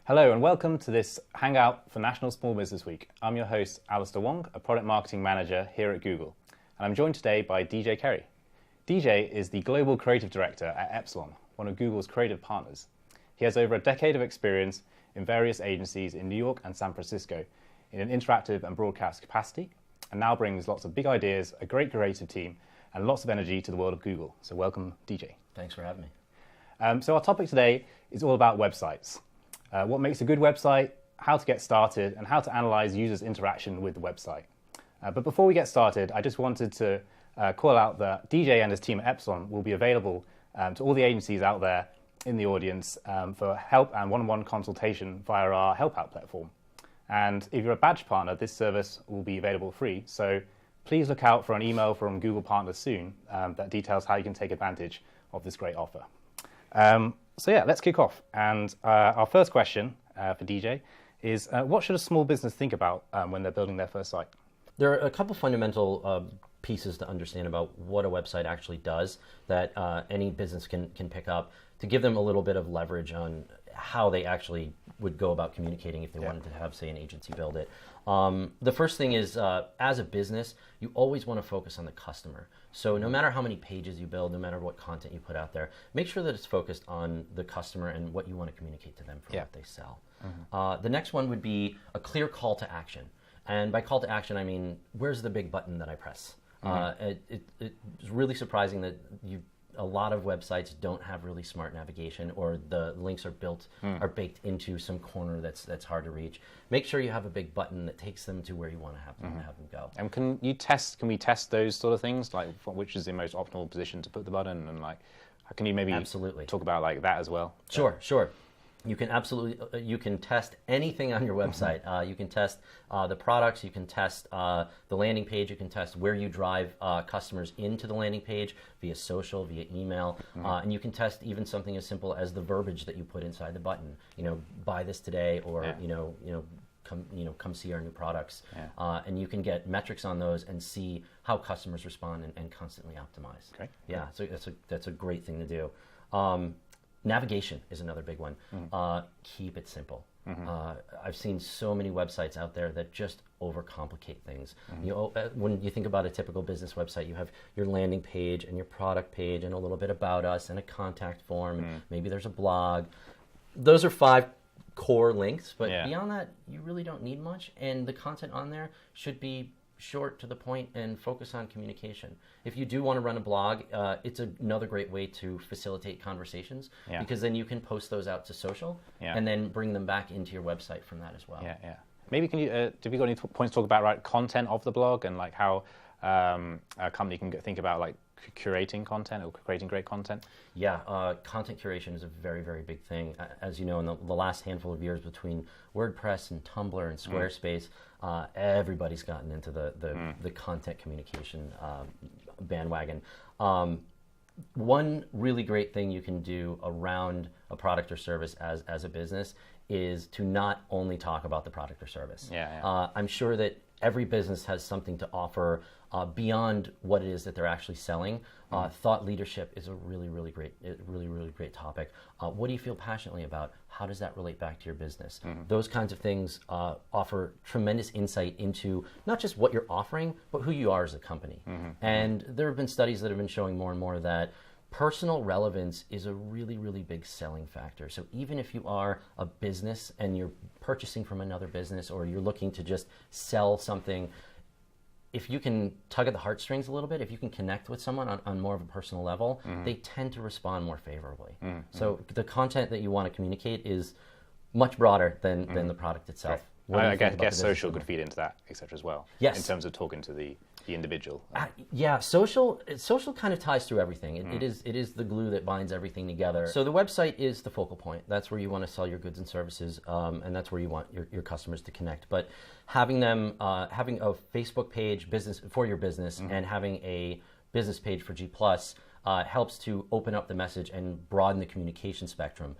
Hello and welcome to this Hangout for National Small Business Week. I'm your host, Alistair Wong, a Product Marketing Manager here at Google. And I'm joined today by DJ Kerry. DJ is the Global Creative Director at Epsilon, one of Google's creative partners. He has over a decade of experience in various agencies in New York and San Francisco in an interactive and broadcast capacity, and now brings lots of big ideas, a great creative team, and lots of energy to the world of Google. So welcome, DJ. Thanks for having me. So our topic today is all about websites. What makes a good website, how to get started, and how to analyze users' interaction with the website. But before we get started, I just wanted to call out that DJ and his team at Epsilon will be available to all the agencies out there in the audience for help and one-on-one consultation via our Help Out platform. And if you're a badge partner, this service will be available free. So please look out for an email from Google Partners soon that details how you can take advantage of this great offer. So yeah, let's kick off. And our first question for DJ is, what should a small business think about when they're building their first site? There are a couple fundamental pieces to understand about what a website actually does that any business can pick up to give them a little bit of leverage on how they actually would go about communicating if they wanted to have, say, an agency build it. The first thing is, as a business, you always want to focus on the customer. So no matter how many pages you build, no matter what content you put out there, make sure that it's focused on the customer and what you want to communicate to them for what they sell. Mm-hmm. The next one would be a clear call to action. And by call to action, I mean, where's the big button that I press? Mm-hmm. It's really surprising that a lot of websites don't have really smart navigation, or the links are baked into some corner that's hard to reach. Make sure you have a big button that takes them to where you want to have them, have them go. And can we test those sort of things, like which is the most optimal position to put the button, and like can you maybe talk about like that as well? Sure. You can absolutely, you can test anything on your website. You can test the products, you can test the landing page, you can test where you drive customers into the landing page via social, via email, and you can test even something as simple as the verbiage that you put inside the button. You know, buy this today, or come see our new products. And you can get metrics on those and see how customers respond and constantly optimize. Okay. Yeah, so that's a great thing to do. Navigation is another big one. Keep it simple. I've seen so many websites out there that just overcomplicate things. When you think about a typical business website, you have your landing page and your product page and a little bit about us and a contact form. And maybe there's a blog. Those are 5 core links, but beyond that, you really don't need much. And the content on there should be short, to the point, and focus on communication. If you do want to run a blog, it's another great way to facilitate conversations, because then you can post those out to social and then bring them back into your website from that as well. Maybe can you, have you got any points to talk about content of the blog, and like how a company can think about like curating content or creating great content? Content curation is a very, very big thing. As you know, in the last handful of years between WordPress and Tumblr and Squarespace, everybody's gotten into the content communication bandwagon. One really great thing you can do around a product or service as a business is to not only talk about the product or service. I'm sure that every business has something to offer beyond what it is that they're actually selling. Thought leadership is a really, really great topic. What do you feel passionately about? How does that relate back to your business? Those kinds of things offer tremendous insight into not just what you're offering, but who you are as a company. And there have been studies that have been showing more and more that personal relevance is a really, really big selling factor. So even if you are a business and you're purchasing from another business, or you're looking to just sell something, if you can tug at the heartstrings a little bit, if you can connect with someone on more of a personal level, they tend to respond more favorably. So the content that you want to communicate is much broader than the product itself. I guess social could feed into that, etc. as well. Yes. In terms of talking to the individual. Social kind of ties through everything. It is the glue that binds everything together. So the website is the focal point. That's where you want to sell your goods and services, and that's where you want your customers to connect. But having a Facebook page for your business and having a business page for G+, helps to open up the message and broaden the communication spectrum.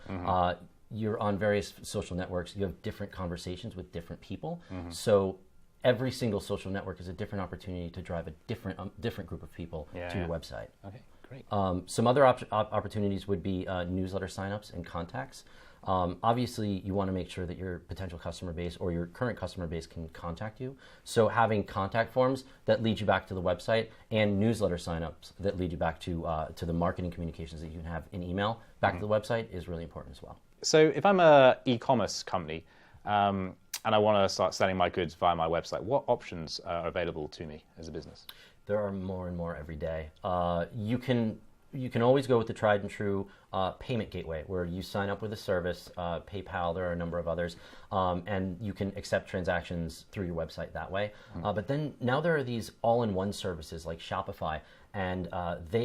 You're on various social networks. You have different conversations with different people. So every single social network is a different opportunity to drive a different group of people to your website. Okay, great. Some other opportunities would be newsletter signups and contacts. Obviously, you want to make sure that your potential customer base or your current customer base can contact you. So having contact forms that lead you back to the website and newsletter signups that lead you back to the marketing communications that you can have in email back to the website is really important as well. So if I'm an e-commerce company and I want to start selling my goods via my website, what options are available to me as a business? There are more and more every day. You can always go with the tried and true payment gateway, where you sign up with a service, PayPal, there are a number of others, and you can accept transactions through your website that way. But then now there are these all-in-one services like Shopify, and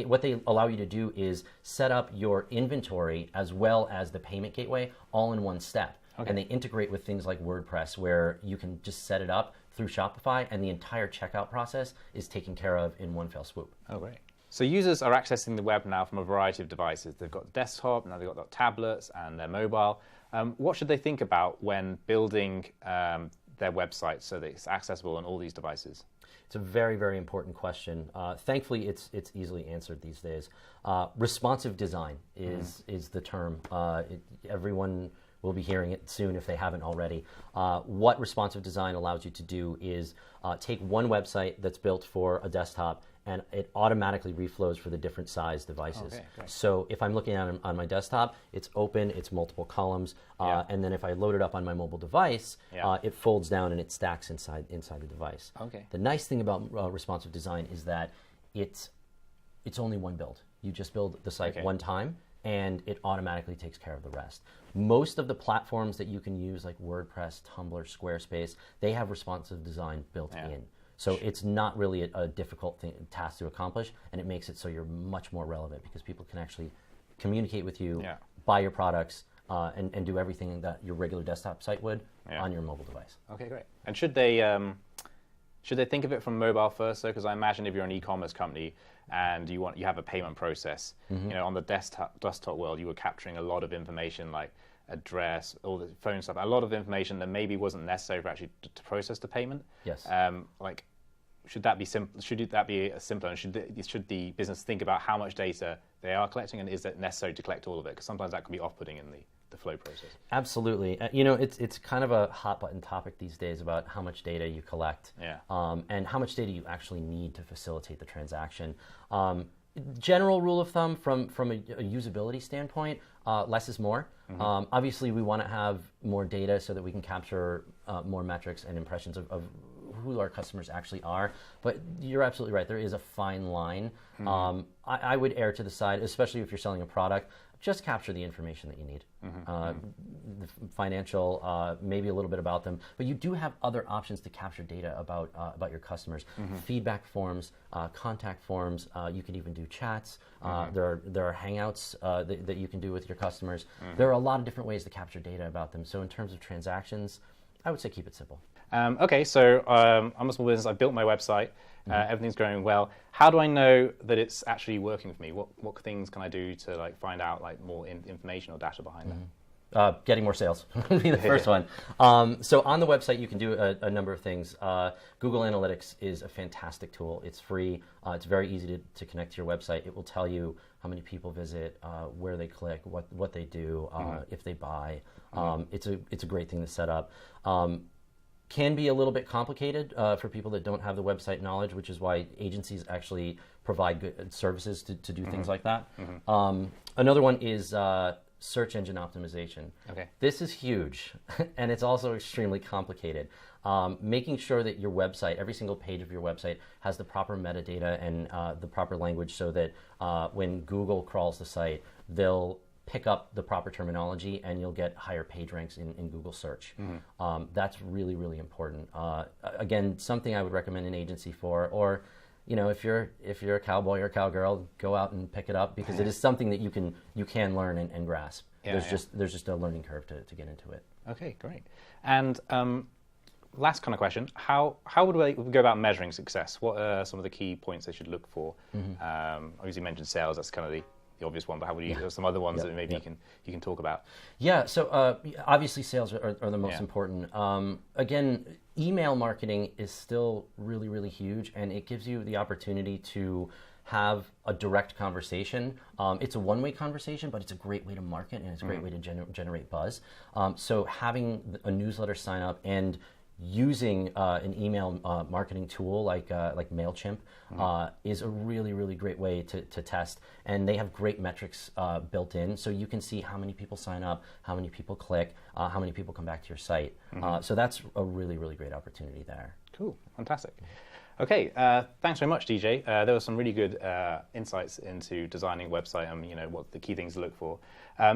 what they allow you to do is set up your inventory as well as the payment gateway all in one step. Okay. And they integrate with things like WordPress, where you can just set it up through Shopify, and the entire checkout process is taken care of in one fell swoop. Oh, great. So users are accessing the web now from a variety of devices. They've got desktop, now they've got tablets and their mobile. What should they think about when building their website so that it's accessible on all these devices? It's a very, very important question. Thankfully, it's easily answered these days. Responsive design is the term. Everyone will be hearing it soon if they haven't already. What responsive design allows you to do is take one website that's built for a desktop, and it automatically reflows for the different size devices. Okay, so if I'm looking at it on my desktop, it's open, it's multiple columns, and then if I load it up on my mobile device, it folds down and it stacks inside the device. Okay. The nice thing about responsive design is that it's only one build. You just build the site one time, and it automatically takes care of the rest. Most of the platforms that you can use, like WordPress, Tumblr, Squarespace, they have responsive design built in. So it's not really a difficult task to accomplish, and it makes it so you're much more relevant because people can actually communicate with you, buy your products, and do everything that your regular desktop site would on your mobile device. Okay, great. And should they think of it from mobile first, though? Because I imagine if you're an e-commerce company and you have a payment process, on the desktop world, you were capturing a lot of information like address, all the phone stuff, a lot of information that maybe wasn't necessary for actually to process the payment. Yes. Should that be simple? Should that be simpler? And should the business think about how much data they are collecting, and is it necessary to collect all of it? Because sometimes that can be off-putting in the flow process. Absolutely. It's kind of a hot button topic these days about how much data you collect, and how much data you actually need to facilitate the transaction. General rule of thumb from a usability standpoint, less is more. Obviously, we want to have more data so that we can capture more metrics and impressions of who our customers actually are. But you're absolutely right. There is a fine line. I would err to the side, especially if you're selling a product, just capture the information that you need. The financial, maybe a little bit about them, but you do have other options to capture data about your customers. Feedback forms, contact forms. You can even do chats. There are hangouts that you can do with your customers. There are a lot of different ways to capture data about them. So in terms of transactions, I would say keep it simple. Okay, so I'm a small business. I built my website. Everything's going well. How do I know that it's actually working for me? What things can I do to find out more information or data behind that? Getting more sales would be the first one. So on the website, you can do a number of things. Google Analytics is a fantastic tool. It's free. It's very easy to connect to your website. It will tell you how many people visit, where they click, what they do, if they buy. It's a great thing to set up. Can be a little bit complicated for people that don't have the website knowledge, which is why agencies actually provide good services to do things like that. Another one is search engine optimization. Okay. This is huge, and it's also extremely complicated. Making sure that your website, every single page of your website, has the proper metadata and the proper language so that when Google crawls the site, they'll pick up the proper terminology and you'll get higher page ranks in Google search. That's really, really important. Again, something I would recommend an agency for, or if you're a cowboy or a cowgirl, go out and pick it up because it is something that you can learn and grasp. There's just a learning curve to get into it. Okay, great. And last kind of question, how would we go about measuring success? What are some of the key points they should look for? Obviously you mentioned sales, that's kind of the obvious one, but how would you? There's some other ones that maybe you can talk about. Yeah. So obviously, sales are the most important. Again, email marketing is still really, really huge, and it gives you the opportunity to have a direct conversation. It's a one-way conversation, but it's a great way to market, and it's a great way to generate buzz. So having a newsletter sign up and using an email marketing tool like MailChimp is a really, really great way to test. And they have great metrics built in, so you can see how many people sign up, how many people click, how many people come back to your site. So that's a really, really great opportunity there. Cool, fantastic. Okay, thanks very much, DJ. There were some really good insights into designing a website and what the key things to look for.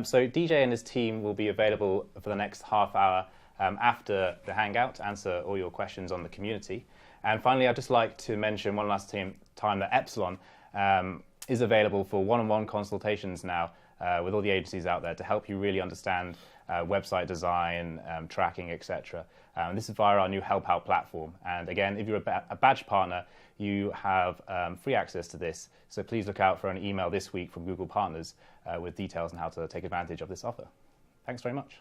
So DJ and his team will be available for the next half hour after the Hangout to answer all your questions on the community. And finally, I'd just like to mention one last time that Epsilon is available for one-on-one consultations now with all the agencies out there to help you really understand website design, tracking, etc. This is via our new Help Out platform. And again, if you're a badge partner, you have free access to this. So please look out for an email this week from Google Partners with details on how to take advantage of this offer. Thanks very much.